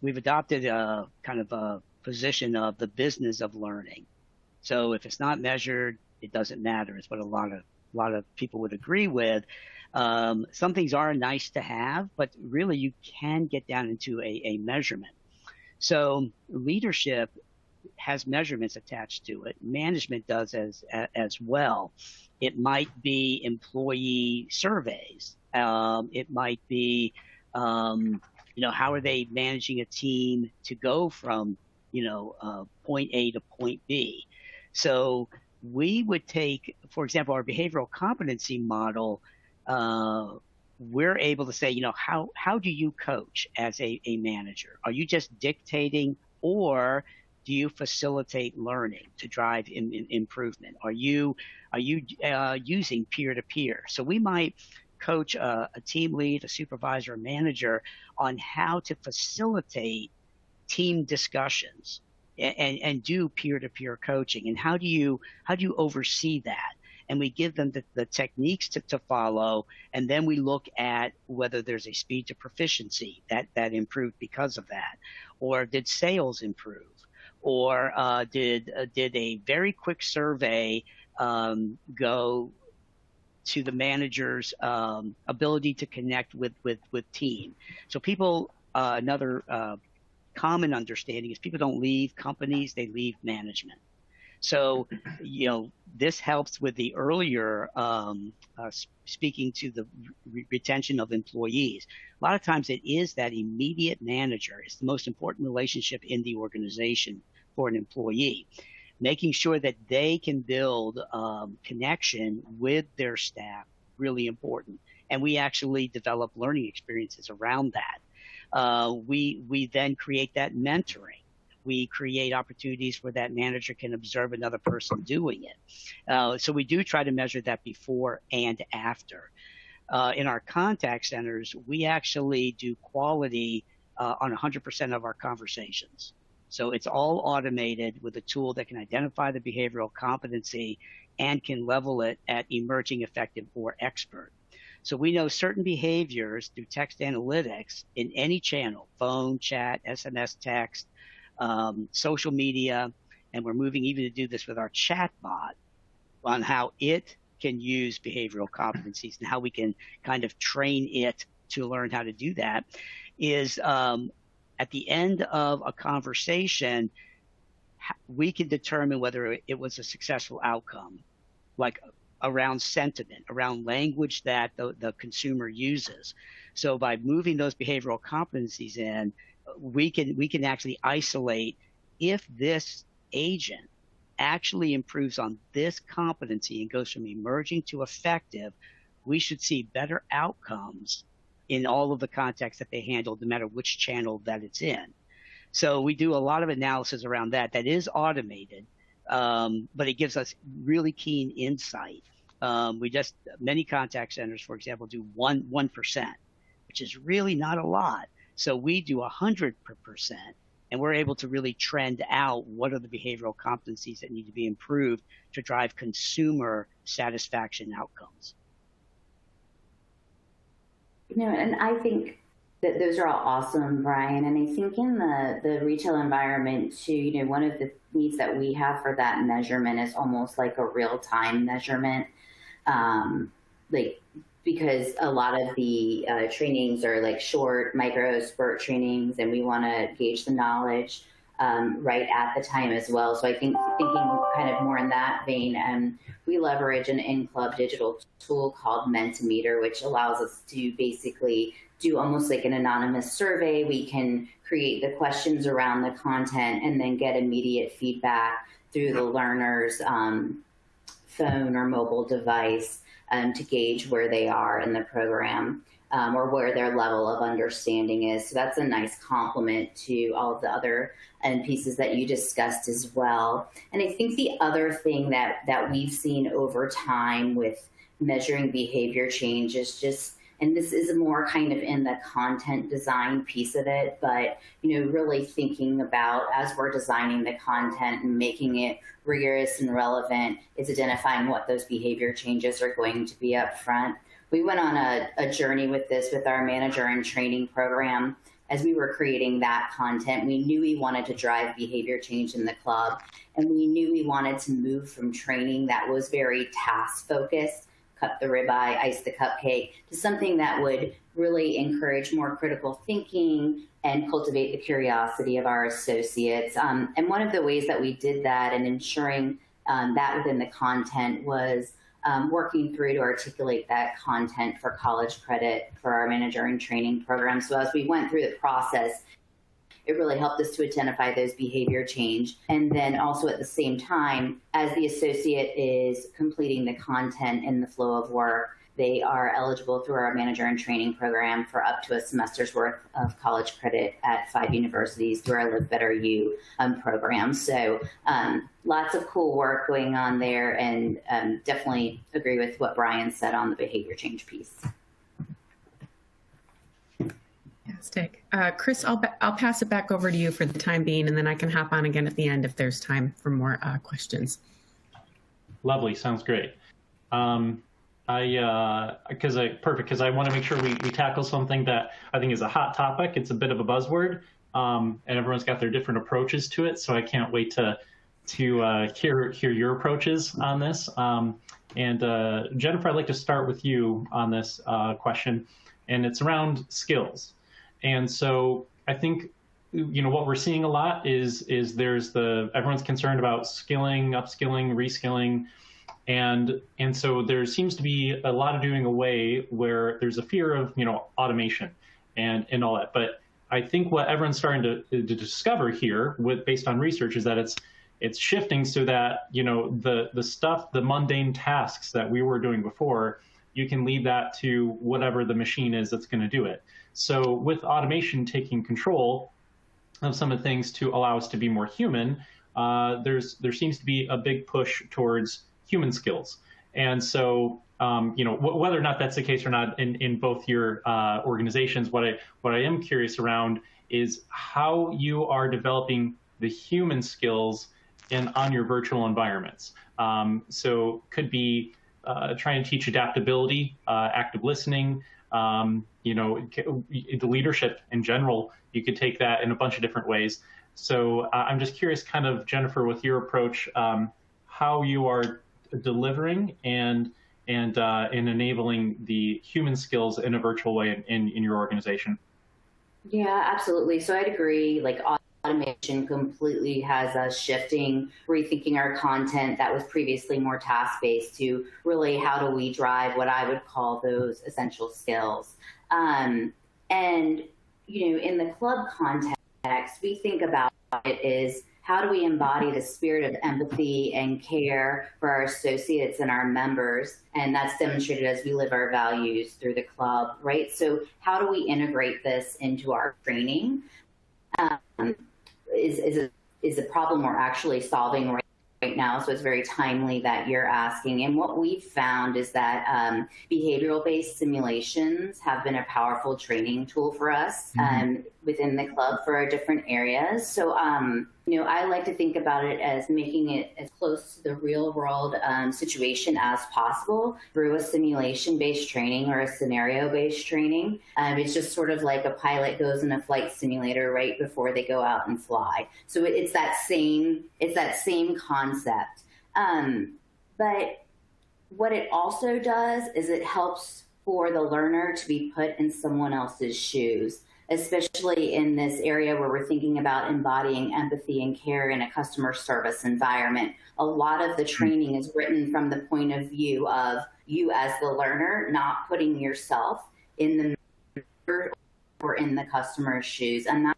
we've adopted a kind of a position of the business of learning. So if it's not measured, it doesn't matter. It's what a lot of people would agree with. Some things are nice to have, but really you can get down into a measurement. So leadership has measurements attached to it. Management does as well. It might be employee surveys. It might be, how are they managing a team to go from, point A to point B. So we would take, for example, our behavioral competency model. We're able to say, how do you coach as a manager? Are you just dictating, or do you facilitate learning to drive improvement? Are you using peer-to-peer? So we might coach a team lead, a supervisor, a manager on how to facilitate team discussions and do peer-to-peer coaching. And how do you oversee that? And we give them the techniques to follow, and then we look at whether there's a speed to proficiency that improved because of that, or did sales improve, or did a very quick survey go to the manager's ability to connect with team. So people, another common understanding is people don't leave companies, they leave management. So, this helps with the earlier speaking to the retention of employees. A lot of times it is that immediate manager. It's the most important relationship in the organization for an employee. Making sure that they can build connection with their staff, really important. And we actually develop learning experiences around that. We then create that mentoring. We create opportunities where that manager can observe another person doing it. So we do try to measure that before and after. In our contact centers, we actually do quality on 100% of our conversations. So it's all automated with a tool that can identify the behavioral competency and can level it at emerging, effective, or expert. So we know certain behaviors through text analytics in any channel, phone, chat, SMS, text, social media, and we're moving even to do this with our chat bot on how it can use behavioral competencies and how we can kind of train it to learn how to do that, is at the end of a conversation, we can determine whether it was a successful outcome, like around sentiment, around language that the consumer uses. So by moving those behavioral competencies in, we can actually isolate if this agent actually improves on this competency and goes from emerging to effective, we should see better outcomes in all of the contexts that they handle, no matter which channel that it's in. So we do a lot of analysis around that. That is automated, but it gives us really keen insight. Many contact centers, for example, do 1%, which is really not a lot. So we do 100%, and we're able to really trend out what are the behavioral competencies that need to be improved to drive consumer satisfaction outcomes. And I think that those are all awesome, Brian. And I think in the retail environment too, one of the needs that we have for that measurement is almost like a real-time measurement. Because a lot of the trainings are like short micro spurt trainings, and we want to gauge the knowledge right at the time as well. So I think thinking kind of more in that vein, we leverage an in-club digital tool called Mentimeter, which allows us to basically do almost like an anonymous survey. We can create the questions around the content and then get immediate feedback through the learner's phone or mobile device to gauge where they are in the program. or where their level of understanding is. So that's a nice complement to all of the other pieces that you discussed as well. And I think the other thing that we've seen over time with measuring behavior change is just, and this is more kind of in the content design piece of it, but really thinking about, as we're designing the content and making it rigorous and relevant, is identifying what those behavior changes are going to be up front. We went on a journey with this with our manager and training program. As we were creating that content, we knew we wanted to drive behavior change in the club, and we knew we wanted to move from training that was very task focused, cut the ribeye, ice the cupcake, to something that would really encourage more critical thinking and cultivate the curiosity of our associates. And one of the ways that we did that and ensuring that within the content was working through to articulate that content for college credit for our manager and training program. So as we went through the process, it really helped us to identify those behavior change. And then also at the same time, as the associate is completing the content in the flow of work, they are eligible through our manager and training program for up to a semester's worth of college credit at 5 universities through our Live Better You program. So lots of cool work going on there, and definitely agree with what Brian said on the behavior change piece. Fantastic. Chris, I'll pass it back over to you for the time being, and then I can hop on again at the end if there's time for more questions. Lovely. Sounds great. Perfect, because I want to make sure we tackle something that I think is a hot topic. It's a bit of a buzzword, and everyone's got their different approaches to it. So I can't wait to hear your approaches on this. Jennifer, I'd like to start with you on this question, and it's around skills. And so I think what we're seeing a lot is everyone's concerned about skilling, upskilling, reskilling. And so there seems to be a lot of doing away where there's a fear of, automation and all that. But I think what everyone's starting to discover here based on research is that it's shifting so that, the mundane tasks that we were doing before, you can leave that to whatever the machine is that's going to do it. So with automation taking control of some of the things to allow us to be more human, there seems to be a big push towards human skills. And so, whether or not that's the case or not in both your organizations, what I am curious around is how you are developing the human skills on your virtual environments. So could be trying to teach adaptability, active listening, the leadership in general. You could take that in a bunch of different ways. So I'm just curious, kind of, Jennifer, with your approach, how you are delivering and enabling the human skills in a virtual way in your organization. Yeah, absolutely. So I'd agree, like automation completely has us shifting, rethinking our content that was previously more task-based to really how do we drive what I would call those essential skills. And, in the club context, we think about it is how do we embody the spirit of empathy and care for our associates and our members? And that's demonstrated as we live our values through the club, right? So how do we integrate this into our training? Is a problem we're actually solving right now. So it's very timely that you're asking. And what we've found is that behavioral-based simulations have been a powerful training tool for us within the club for our different areas. So, I like to think about it as making it as close to the real world situation as possible through a simulation-based training or a scenario-based training. It's just sort of like a pilot goes in a flight simulator right before they go out and fly. So it's that same concept. But what it also does is it helps for the learner to be put in someone else's shoes, especially in this area where we're thinking about embodying empathy and care in a customer service environment. A lot of the training is written from the point of view of you as the learner, not putting yourself in the mirror or in the customer's shoes. And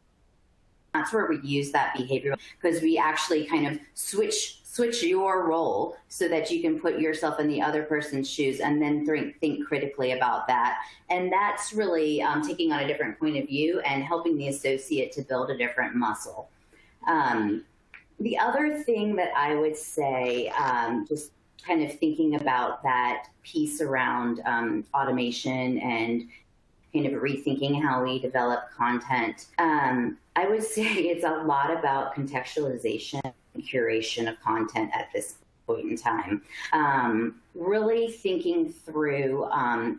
that's where we use that behavior, because we actually kind of switch switch your role so that you can put yourself in the other person's shoes and then think critically about that. And that's really taking on a different point of view and helping the associate to build a different muscle. The other thing that I would say, just kind of thinking about that piece around automation and kind of rethinking how we develop content, I would say it's a lot about contextualization and curation of content at this point in time. Really thinking through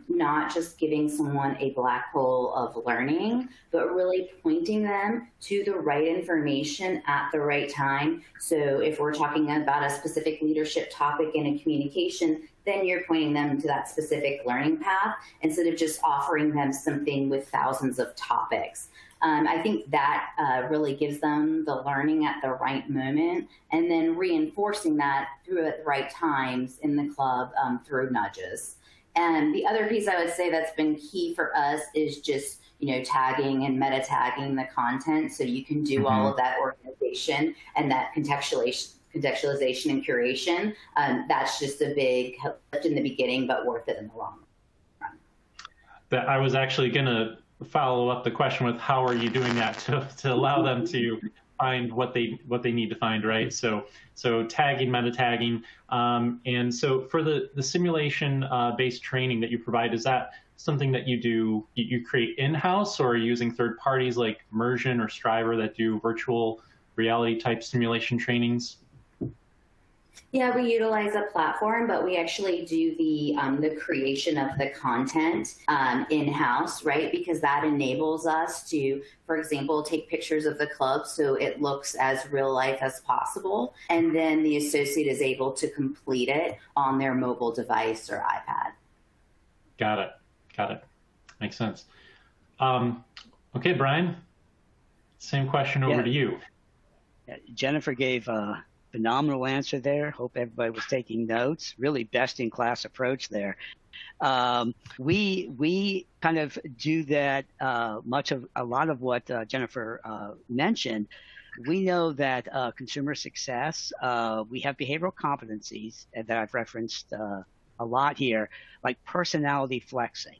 not just giving someone a black hole of learning, but really pointing them to the right information at the right time. So if we're talking about a specific leadership topic in a communication, then you're pointing them to that specific learning path instead of just offering them something with thousands of topics. I think that really gives them the learning at the right moment, and then reinforcing that through at the right times in the club through nudges. And the other piece I would say that's been key for us is just, tagging and meta tagging the content, so you can do all of that organization and that contextualization and curation. That's just a big lift in the beginning, but worth it in the long run. I was actually going to follow up the question with how are you doing that to allow them to find what they need to find, right? So tagging, meta tagging, and so for the simulation based training that you provide, is that something that you create in-house, or are you using third parties like Immersion or Striver that do virtual reality type simulation trainings? Yeah, we utilize a platform, but we actually do the creation of the content in-house, right? Because that enables us to, for example, take pictures of the club so it looks as real life as possible. And then the associate is able to complete it on their mobile device or iPad. Got it. Makes sense. Okay, Brian, same question over to you. Jennifer gave a phenomenal answer there. Hope everybody was taking notes. Really best in class approach there. We kind of do that a lot of what Jennifer mentioned. We know that consumer success, we have behavioral competencies that I've referenced a lot here, like personality flexing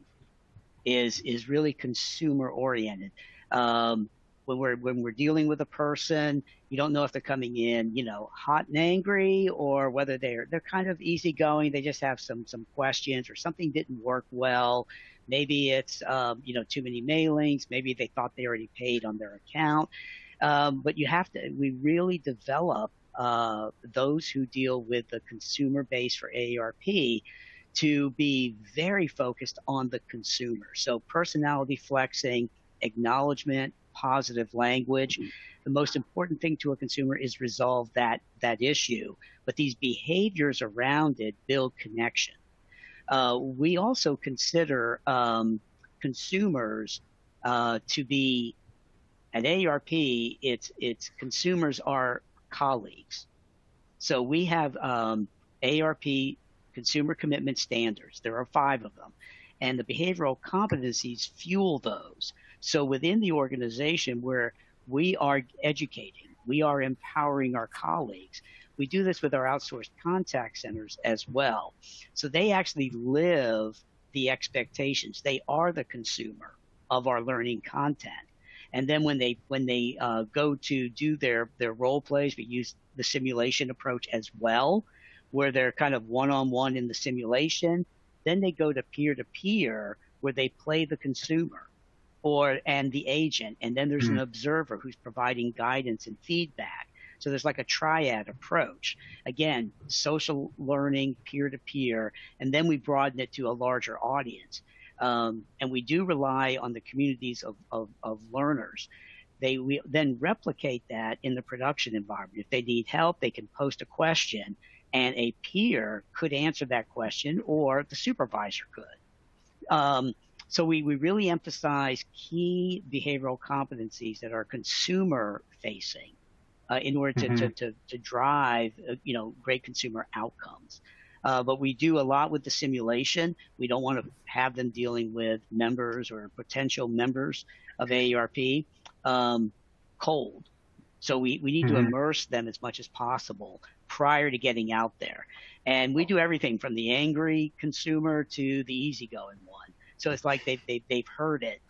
is really consumer oriented. When we're dealing with a person, you don't know if they're coming in, hot and angry, or whether they're kind of easygoing. They just have some questions, or something didn't work well. Maybe it's too many mailings. Maybe they thought they already paid on their account. But we really develop those who deal with the consumer base for AARP to be very focused on the consumer. So personality flexing, acknowledgement, positive language. The most important thing to a consumer is resolve that issue, but these behaviors around it build connection. We also consider consumers to be, at AARP, it's consumers are colleagues. So we have AARP consumer commitment standards. There are 5 of them, and the behavioral competencies fuel those. So within the organization, where we are educating, we are empowering our colleagues. We do this with our outsourced contact centers as well. So they actually live the expectations. They are the consumer of our learning content. And then when they go to do their role plays, we use the simulation approach as well, where they're kind of one-on-one in the simulation. Then they go to peer-to-peer, where they play the consumer and the agent, and then there's an observer who's providing guidance and feedback. So there's like a triad approach. Again, social learning, peer-to-peer, and then we broaden it to a larger audience. And we do rely on the communities of learners. We then replicate that in the production environment. If they need help, they can post a question, and a peer could answer that question, or the supervisor could. So we really emphasize key behavioral competencies that are consumer facing in order to drive great consumer outcomes. But we do a lot with the simulation. We don't want to have them dealing with members or potential members of AARP cold. So we need to immerse them as much as possible, prior to getting out there. And we do everything from the angry consumer to the easygoing one. So it's like they've heard it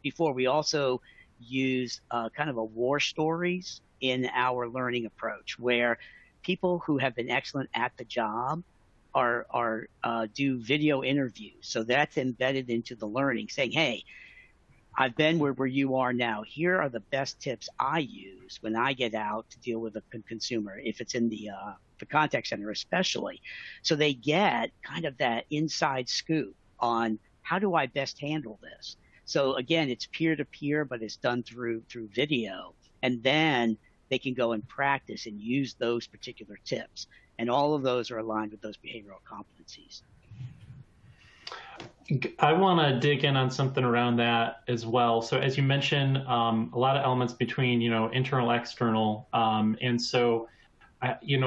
before. We also use kind of a war stories in our learning approach, where people who have been excellent at the job are do video interviews. So that's embedded into the learning, saying, hey, I've been where you are now. Here are the best tips I use when I get out to deal with a consumer, if it's in the contact center especially. So they get kind of that inside scoop on how do I best handle this. So again, it's peer-to-peer, but it's done through video. And then they can go and practice and use those particular tips. And all of those are aligned with those behavioral competencies. I want to dig in on something around that as well. So as you mentioned, a lot of elements between, internal, external. And so, in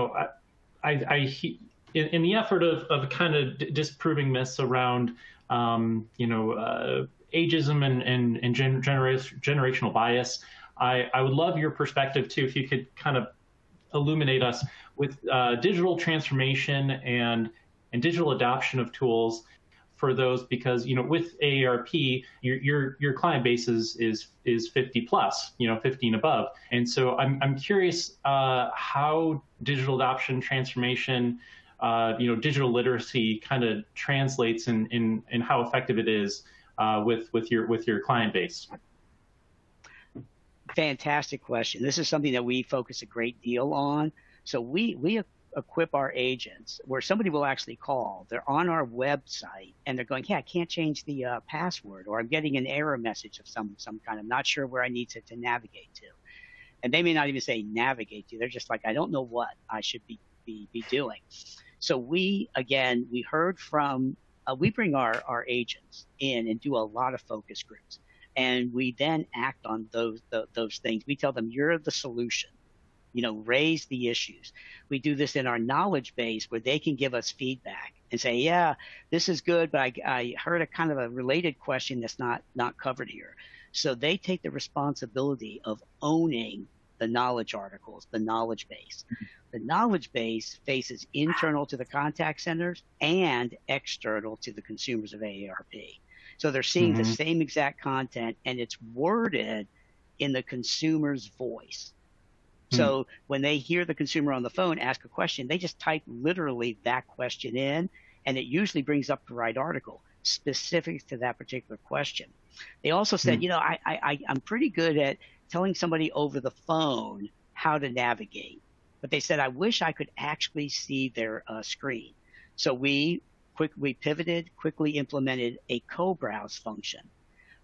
the effort of kind of disproving myths around, ageism and generational bias, I would love your perspective too, if you could kind of illuminate us with digital transformation and digital adoption of tools for those, because with AARP, your client base is 50 plus, 50 and above, and so I'm curious how digital adoption, transformation, digital literacy kind of translates in how effective it is with your client base. Fantastic question. This is something that we focus a great deal on. So we equip our agents where somebody will actually call. They're on our website and they're going, yeah, I can't change the password, or I'm getting an error message of some kind. I'm not sure where I need to navigate to. And they may not even say navigate to. They're just like, I don't know what I should be doing. So we heard from, we bring our agents in and do a lot of focus groups. And we then act on those things. We tell them, you're the solution. Raise the issues. We do this in our knowledge base where they can give us feedback and say, yeah, this is good, but I heard a kind of a related question that's not covered here. So they take the responsibility of owning the knowledge articles, the knowledge base. The knowledge base faces internal to the contact centers and external to the consumers of AARP. So they're seeing the same exact content, and it's worded in the consumer's voice. So when they hear the consumer on the phone ask a question, they just type literally that question in, and it usually brings up the right article specific to that particular question. They also said, I'm pretty good at telling somebody over the phone how to navigate. But they said, I wish I could actually see their screen. So we pivoted, quickly implemented a co-browse function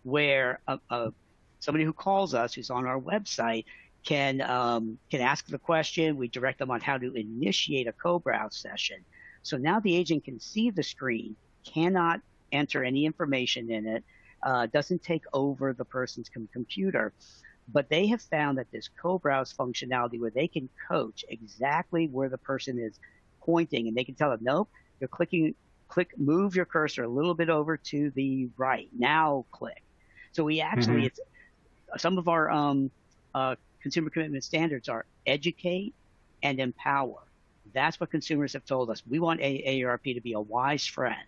where somebody who calls us, who's on our website, can ask the question. We direct them on how to initiate a co-browse session. So now the agent can see the screen, cannot enter any information in it, doesn't take over the person's computer. But they have found that this co-browse functionality where they can coach exactly where the person is pointing, and they can tell them, nope, you're move your cursor a little bit over to the right. Now click. So we actually, it's some of our consumer commitment standards are educate and empower. That's what consumers have told us. We want AARP to be a wise friend.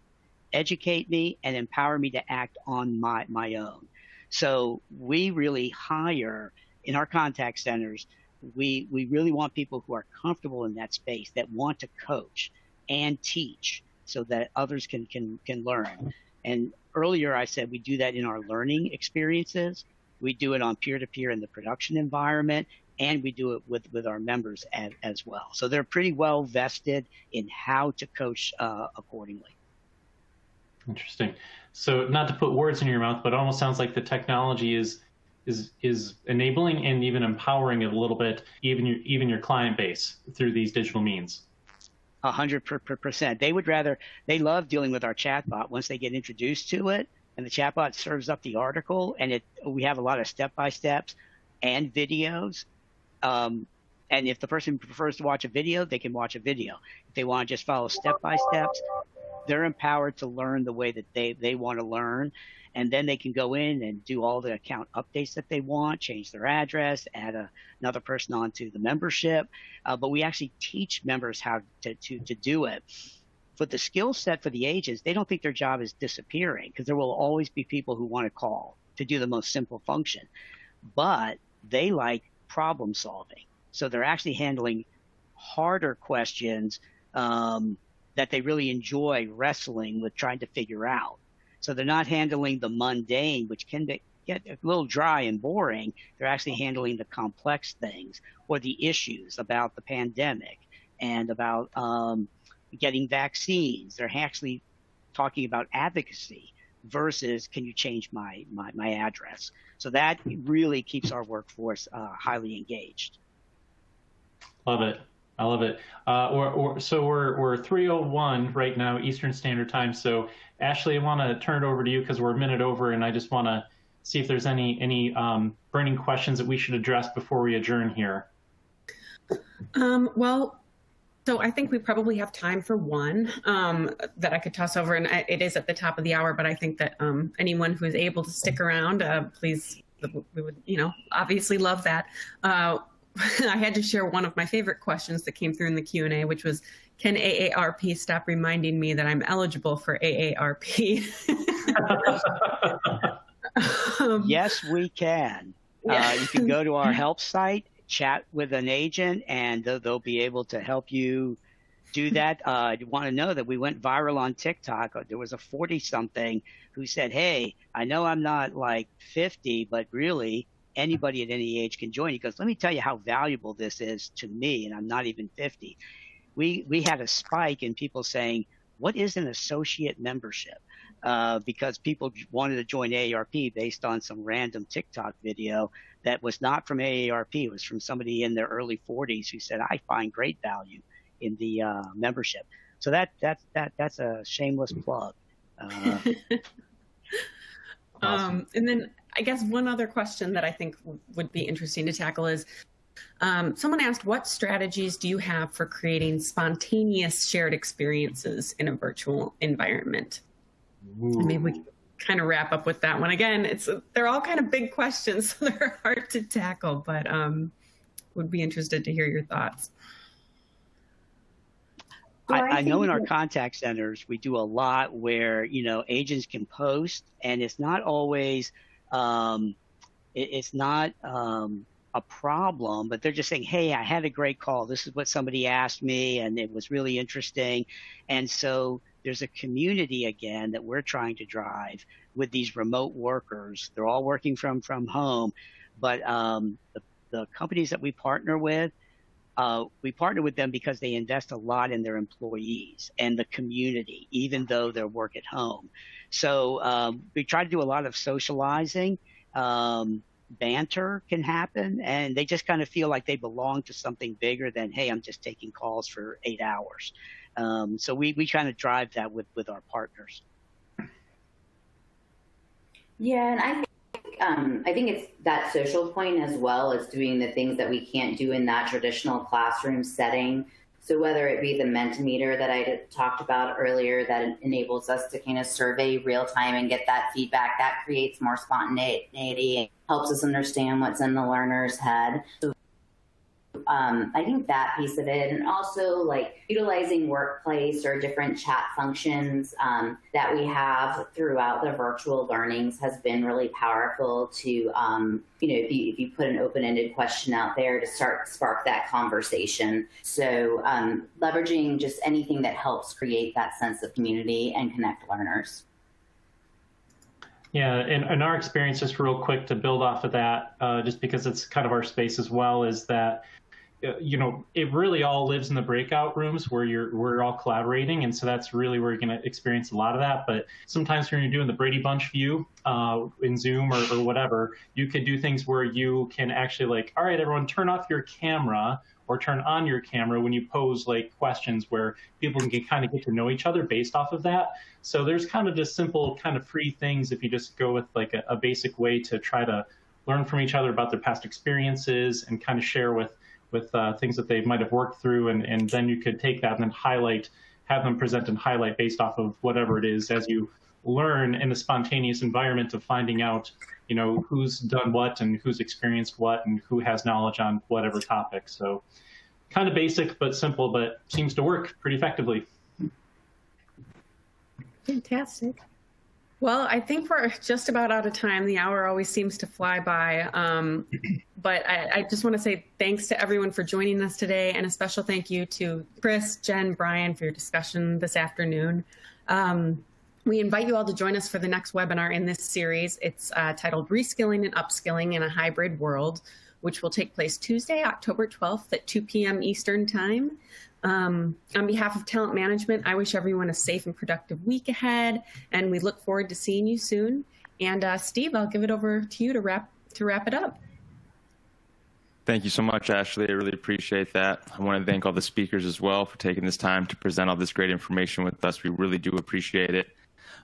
Educate me and empower me to act on my own. So we really hire in our contact centers, we really want people who are comfortable in that space, that want to coach and teach so that others can learn. And earlier I said we do that in our learning experiences. We do it on peer-to-peer in the production environment, and we do it with our members as well. So they're pretty well vested in how to coach accordingly. Interesting. So not to put words in your mouth, but it almost sounds like the technology is enabling and even empowering it a little bit, even your client base through these digital means. 100%. They love dealing with our chatbot once they get introduced to it, and the chatbot serves up the article, and we have a lot of step-by-steps and videos. And if the person prefers to watch a video, they can watch a video. If they want to just follow step-by-steps, they're empowered to learn the way that they want to learn. And then they can go in and do all the account updates that they want, change their address, add another person onto the membership. But we actually teach members how to do it. For the skill set for the agents, they don't think their job is disappearing, because there will always be people who want to call to do the most simple function. But they like problem solving. So they're actually handling harder questions that they really enjoy wrestling with trying to figure out. So they're not handling the mundane, which can get a little dry and boring. They're actually handling the complex things, or the issues about the pandemic and about getting vaccines. They're actually talking about advocacy versus, can you change my address? So that really keeps our workforce highly engaged. Love it. I love it. So we're 3:01 right now, Eastern Standard Time. So Ashley, I want to turn it over to you because we're a minute over, and I just want to see if there's any burning questions that we should address before we adjourn here. Well, so I think we probably have time for one that I could toss over, and it is at the top of the hour, but I think that anyone who is able to stick around, please, we would, obviously love that. I had to share one of my favorite questions that came through in the Q&A, which was, can AARP stop reminding me that I'm eligible for AARP? Yes, we can. Yeah. You can go to our help site, chat with an agent, and they'll be able to help you do that. You want to know that we went viral on TikTok. There was a 40-something who said, hey, I know I'm not like 50, but really anybody at any age can join. He goes, let me tell you how valuable this is to me, and I'm not even 50. We had a spike in people saying, what is an associate membership? Because people wanted to join AARP based on some random TikTok video that was not from AARP. It was from somebody in their early 40s who said, I find great value in the membership. So that's a shameless plug. Awesome. And then I guess one other question that I think would be interesting to tackle is, someone asked, what strategies do you have for creating spontaneous shared experiences in a virtual environment? Maybe we can kind of wrap up with that one. Again, they're all kind of big questions, so they're hard to tackle, but would be interested to hear your thoughts. I know in our contact centers, we do a lot where, agents can post, and it's not always, it's not a problem, but they're just saying, hey, I had a great call. This is what somebody asked me, and it was really interesting. And so there's a community, again, that we're trying to drive with these remote workers. They're all working from home, but the companies that we partner with them because they invest a lot in their employees and the community, even though they work at home. So we try to do a lot of socializing. Banter can happen, and they just kind of feel like they belong to something bigger than, hey, I'm just taking calls for 8 hours. So we kind of drive that with our partners. Yeah, and I think it's that social point as well as doing the things that we can't do in that traditional classroom setting. So whether it be the Mentimeter that I talked about earlier that enables us to kind of survey real time and get that feedback, that creates more spontaneity and helps us understand what's in the learner's head. So I think that piece of it, and also like utilizing workplace or different chat functions that we have throughout the virtual learnings has been really powerful to, if you put an open-ended question out there to spark that conversation. So leveraging just anything that helps create that sense of community and connect learners. Yeah, and our experience, just real quick to build off of that, just because it's kind of our space as well, is that it really all lives in the breakout rooms where we're all collaborating, and so that's really where you're going to experience a lot of that. But sometimes when you're doing the Brady Bunch view in Zoom or whatever, you could do things where you can actually like, all right, everyone, turn off your camera or turn on your camera when you pose like questions where people can kind of get to know each other based off of that. So there's kind of just simple kind of free things if you just go with like a basic way to try to learn from each other about their past experiences and kind of share with things that they might have worked through, and then you could take that and then highlight have them present and highlight based off of whatever it is as you learn in the spontaneous environment of finding out, who's done what and who's experienced what and who has knowledge on whatever topic. So kind of basic but simple, but seems to work pretty effectively. Fantastic. Well, I think we're just about out of time. The hour always seems to fly by. But I just want to say thanks to everyone for joining us today, and a special thank you to Chris, Jen, Brian for your discussion this afternoon. We invite you all to join us for the next webinar in this series. It's titled Reskilling and Upskilling in a Hybrid World, which will take place Tuesday, October 12th at 2 p.m. Eastern Time. On behalf of Talent Management, I wish everyone a safe and productive week ahead, and we look forward to seeing you soon. And Steve, I'll give it over to you to wrap it up. Thank you so much, Ashley. I really appreciate that. I want to thank all the speakers as well for taking this time to present all this great information with us. We really do appreciate it.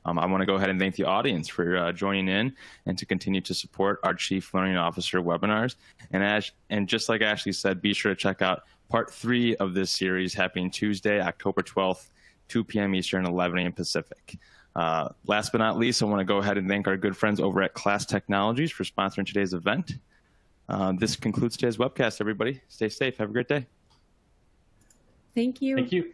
I want to go ahead and thank the audience for joining in and to continue to support our Chief Learning Officer webinars. And just like Ashley said, be sure to check out Part 3 of this series happening Tuesday, October 12th, 2 p.m. Eastern, 11 a.m. Pacific. Last but not least, I want to go ahead and thank our good friends over at Class Technologies for sponsoring today's event. This concludes today's webcast, everybody. Stay safe. Have a great day. Thank you. Thank you.